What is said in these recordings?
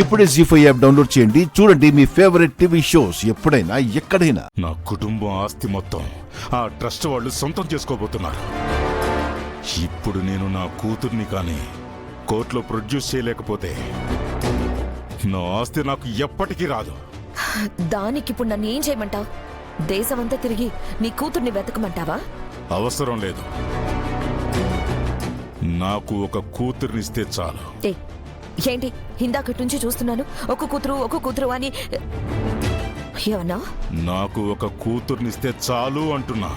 ఇప్పుడే జీ5 app download చేయండి. చూడండి మీ ఫేవరెట్ టీవీ షోస్ ఎప్పుడైనా ఎక్కడైనా. నా కుటుంబం ఆస్తి మొత్తం ఆ ట్రస్ట్ వాళ్ళు సొంతం చేసుకోబోతున్నారు. ఇప్పుడు నేను నా కూతుర్ని కానీ కోర్టులో ప్రొడ్యూస్ చేయలేకపోతే నా ఆస్తి నాకు ఎప్పటికీ రాదు. దానికి ఇప్పుడు నన్ను ఏం చేయమంటావు? దేశమంతా తిరిగి నీ కూతుర్ని వెతకమంటావా? అవసరం లేదు. నాకు ఒక కూతుర్నిస్తే చాలు. ఏంటి ఇందాకటి నుంచి చూస్తున్నాను ఒక కూతురు అని ఏమన్నా? నాకు ఒక కూతుర్నిస్తే చాలు అంటున్నా.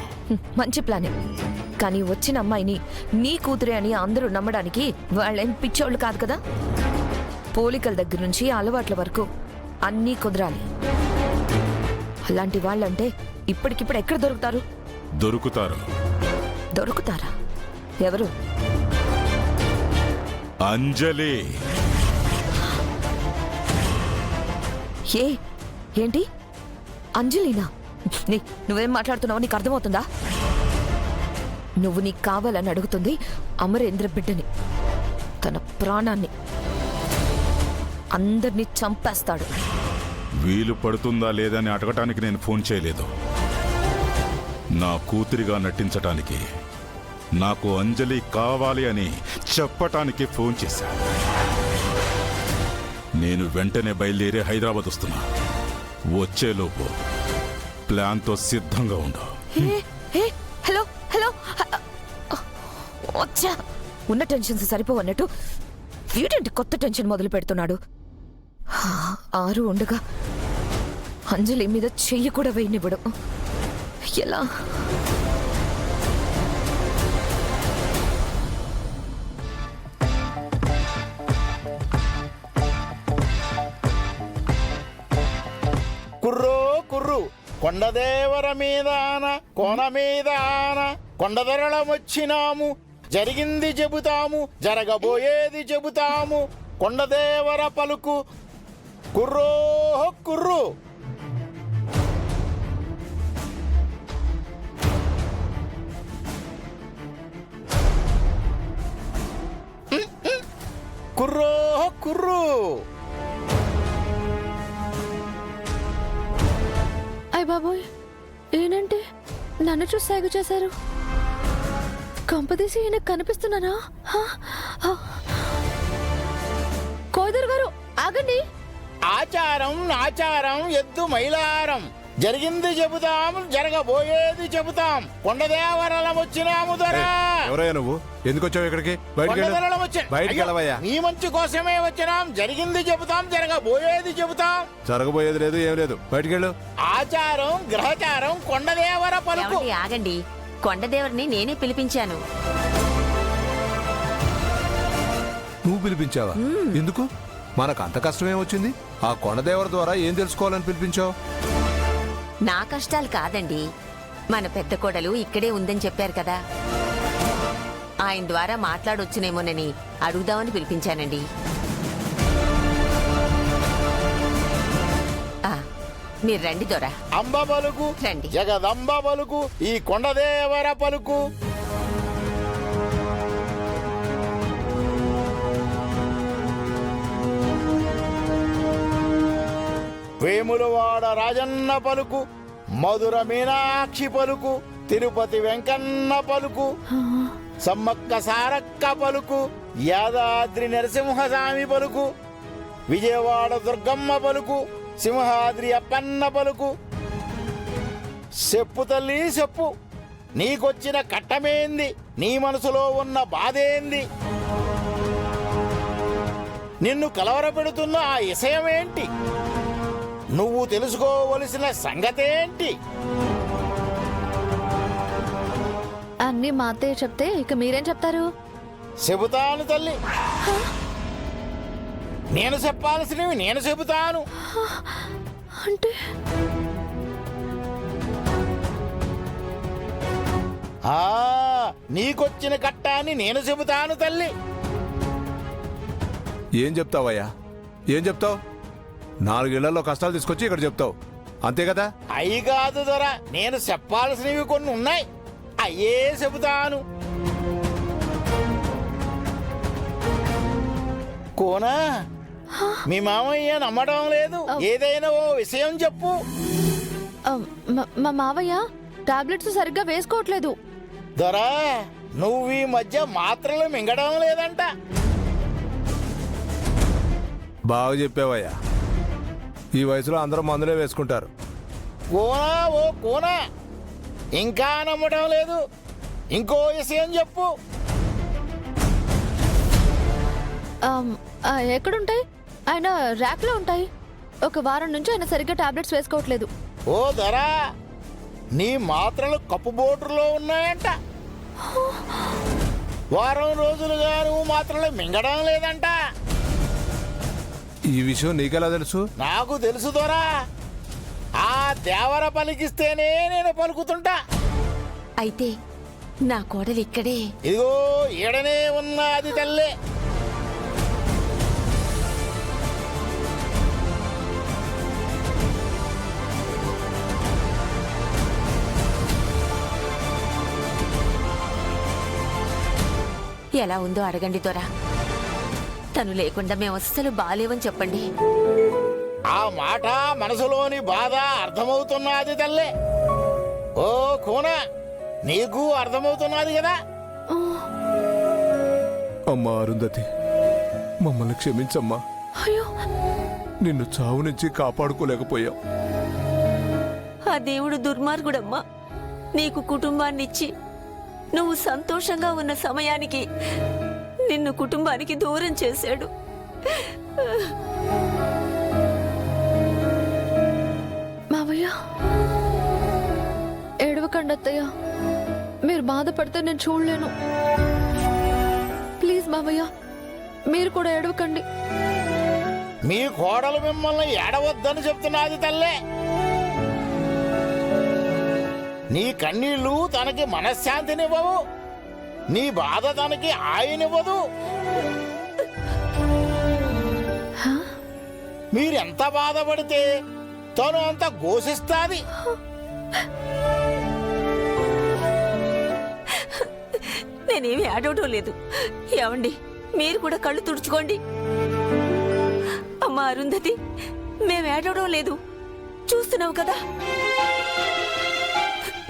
మంచి ప్లానే, కానీ వచ్చిన అమ్మాయిని నీ కూతురే అని అందరూ నమ్మడానికి వాళ్ళేం పిచ్చోళ్ళు కాదు కదా. పోలికల దగ్గర నుంచి అలవాట్ల వరకు అన్నీ కుదరాలి. అలాంటి వాళ్ళంటే ఇప్పటికిప్పుడు ఎక్కడ దొరుకుతారు? దొరుకుతారా? ఎవరు? అంజలి. ఏంటి అంజలినా? నువ్వేం మాట్లాడుతున్నావు? నీకు అర్థమవుతుందా? నువ్వు నీకు కావాలని అడుగుతుంది అమరేంద్ర బిడ్డని, తన ప్రాణాన్ని. అందరినీ చంపేస్తాడు. వీలు పడుతుందా లేదని అడగటానికి నేను ఫోన్ చేయలేదు. నా కూతురిగా నటించటానికి, నాకు అంజలి కావాలి అని చెప్పటానికి ఫోన్ చేశా. నేను వెంటనే బయలుదేరి హైదరాబాద్ వస్తున్నా. వచ్చేలోపు ప్లాన్తో సిద్ధంగా ఉండు. హలో హలో, వచ్చా. ఉన్న టెన్షన్స్ సరిపోవన్నట్టు వీడేంటి కొత్త టెన్షన్ మొదలు పెడుతున్నాడు? 6 ఉండగా అంజలి మీద చెయ్యి కూడా వేయనివ్వడు. ఎలా? కుర్రో కుర్రు కొండదేవర మీదాన కోన మీదాన కొండదరళమొచ్చినాము, జరిగింది చెబుతాము, జరగబోయేది చెబుతాము, కొండదేవర పలుకు కుర్రో కుర్రు. కుర్రో కుర్రు. అయ్ బాబోయ్, ఏనంటే నన్ను చూసి సాగు చేశారు. కంపదీసి ఈయన కనిపిస్తున్నానా? కోదర్ గారు ఆగండి. ఆచారం నాచారం ఎద్దు మైలారం, జరిగింది చెబుతాం, జరగబోయేది చెబుతాం, కొండదేవరలం వచ్చినాము దొరా. ఎవరయ్యా నువ్వు? ఎందుకు వచ్చావు ఇక్కడికి? బయటికి వెళ్ళవయ్యా. నీ మంచి కోసమే వచ్చినాం. జరిగింది చెబుతాం, జరగబోయేది చెబుతాం. జరగబోయేది లేదు, ఏం లేదు. బయటికి వెళ్ళు. ఆచారం గ్రహచారం కొండదేవర పలుకు. ఆగండి, కొండదేవరిని నేనే పిలిపించాను. నువ్వు పిలిపించావా? ఎందుకు? మనకు అంత కష్టమే వచ్చింది. ఆ కొండదేవర ద్వారా ఏం తెలుసుకోవాలని పిలిపించావు? నా కష్టాలు కాదండి, మన పెద్ద కోడలు ఇక్కడే ఉందని చెప్పారు కదా, ఆయన ద్వారా మాట్లాడొచ్చునేమోనని అడుగుదామని పిలిపించానండి. మీరు రండి దొర. అంబ పలుకు రండి. జగదంబ పలుకు ఈ కొండదేవర పలుకు. వేములవాడ రాజన్న పలుకు, మధుర మీనాక్షి పలుకు, తిరుపతి వెంకన్న పలుకు, సమ్మక్క సారక్క పలుకు, యాదాద్రి నరసింహస్వామి పలుకు, విజయవాడ దుర్గమ్మ పలుకు, సింహాద్రి అప్పన్న పలుకు. చెప్పు తల్లి చెప్పు, నీకొచ్చిన కట్టమేంది, నీ మనసులో ఉన్న బాధేంది, నిన్ను కలవరపెడుతున్న ఆ విషయమేంటి, నువ్వు తెలుసుకోవలసిన సంగతేంటి? అన్ని మా అత్తయ్య చెప్తే ఇక మీరేం చెప్తారు? చెబుతాను తల్లి, నేను చెప్పాల్సినవి నేను చెబుతాను. అంటే నీకొచ్చిన కట్టాన్ని నేను చెబుతాను తల్లి. ఏం చెప్తావయ్యా? ఏం చెప్తావు? 4 ఏళ్లలో కష్టాలు తీసుకొచ్చి ఇక్కడ చెప్తావు, అంతే కదా? అయి కాదు దొర, నేను చెప్పాల్సినవి కొన్ని ఉన్నాయి, అయ్యే చెబుతాను. కోనా మీ మామయ్య నమ్మడం లేదు. ఏదైనా ఓ విషయం చెప్పు. మా మావయ్య టాబ్లెట్స్ సరిగ్గా వేసుకోవట్లేదు. దొరా, నువ్వు ఈ మధ్య మాత్రలు మింగడం లేదంట. బాగా చెప్పావయ్యా. ఈ వయసులో అందరూ మందులే వేసుకుంటారు. కోనా ఓ కోనా, ఇంకా నమ్మడం లేదు. ఇంకో విషయం చెప్పు. ఎక్కడుంటాయి? ఆయన ర్యాక్లో ఉంటాయి. ఒక వారం నుంచి ఆయన సరిగ్గా టాబ్లెట్స్ వేసుకోవట్లేదు. ఓ దొరా, నీ మాత్రలు కప్పు బోర్డులో ఉన్నాయంట. వారం రోజులుగా నువ్వు మాత్రలు మింగడం లేదంట. ఈ విషయం నీకెలా తెలుసు? నాకు తెలుసు దొరా. ఆ దేవర పలికిస్తేనే నేను పలుకుతుంటా. అయితే నా కోడలు ఇక్కడే. ఇదిగో ఈడనే ఉన్నది తల్లే. ఎలా ఉందో అడగండి దొరా. తను లేకుండా మేము అస్సలు బాలేవని చెప్పండి. ఆ మాట మనసులోని బాధ అర్థమవుతున్నది తల్లే. ఓ కూన, నీకు అర్థమవుతున్నది కదా. అమ్మా అరుంధతి, మమ్మల్ని క్షమించమ్మా. అయ్యో, నిన్ను చావు నుంచి కాపాడుకోలేకపోయాం. ఆ దేవుడు దుర్మార్గుడమ్మా. నీకు కుటుంబాన్నిచ్చి నువ్వు సంతోషంగా ఉన్న సమయానికి నిన్ను కుటుంబానికి దూరం చేశాడు. మావయ్య ఏడవకండి అత్తయ్య. మీరు బాధపడితే నేను చూడలేను. ప్లీజ్ మావయ్య, మీరు కూడా ఏడవకండి. మీ కోడలు మిమ్మల్ని ఏడవద్దని చెప్తున్నది తల్లే. నీ కన్నీళ్లు తనకి మనశ్శాంతినివ్వవు. నీ బాధ తనకి ఆయనివ్వదు. మీరెంత బాధపడితే తను అంత ఘోషిస్తాది. నేనేమి ఆడవటం లేదు. ఏమండి, మీరు కూడా కళ్ళు తుడుచుకోండి. అమ్మా అరుంధతి, మేము ఏడవడం లేదు. చూస్తున్నావు కదా,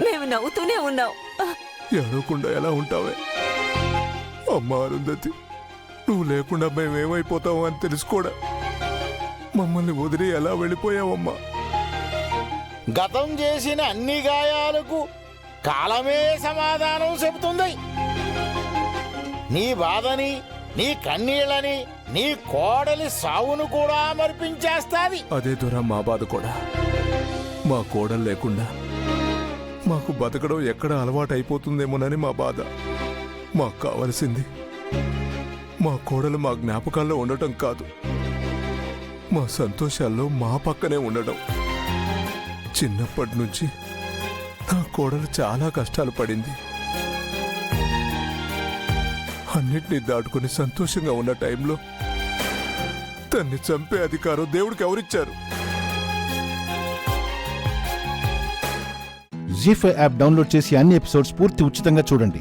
మేము నవ్వుతూనే ఉన్నాం. ఏడవకుండా ఎలా ఉంటావే? అమ్మా అరుంధతి, నువ్వు లేకుండా మేమేమైపోతావు అని తెలుసుకోడా మమ్మల్ని వదిలి ఎలా వెళ్ళిపోయావమ్మా? గతం చేసిన అన్ని గాయాలకు కాలమే సమాధానం చెబుతుంది. నీ బాధని, నీ కన్నీళ్ళని, నీ కోడలి సావును కూడా మరిపించేస్తాది. అదే దొర మా బాధ కూడా. మా కోడలు లేకుండా మాకు బతకడం ఎక్కడ అలవాటు అయిపోతుందేమోనని మా బాధ. మాకు కావలసింది మా కోడలు మా జ్ఞాపకాల్లో ఉండటం కాదు, మా సంతోషాల్లో మా పక్కనే ఉండడం. చిన్నప్పటి నుంచి నా కోడలు చాలా కష్టాలు పడింది. అన్నిటినీ దాటుకుని సంతోషంగా ఉన్న టైంలో తన్ని చంపే అధికారం దేవుడికి ఎవరిచ్చారు? జీ5 యాప్ డౌన్లోడ్ చేసి అన్ని ఎపిసోడ్స్ పూర్తి ఉచితంగా చూడండి.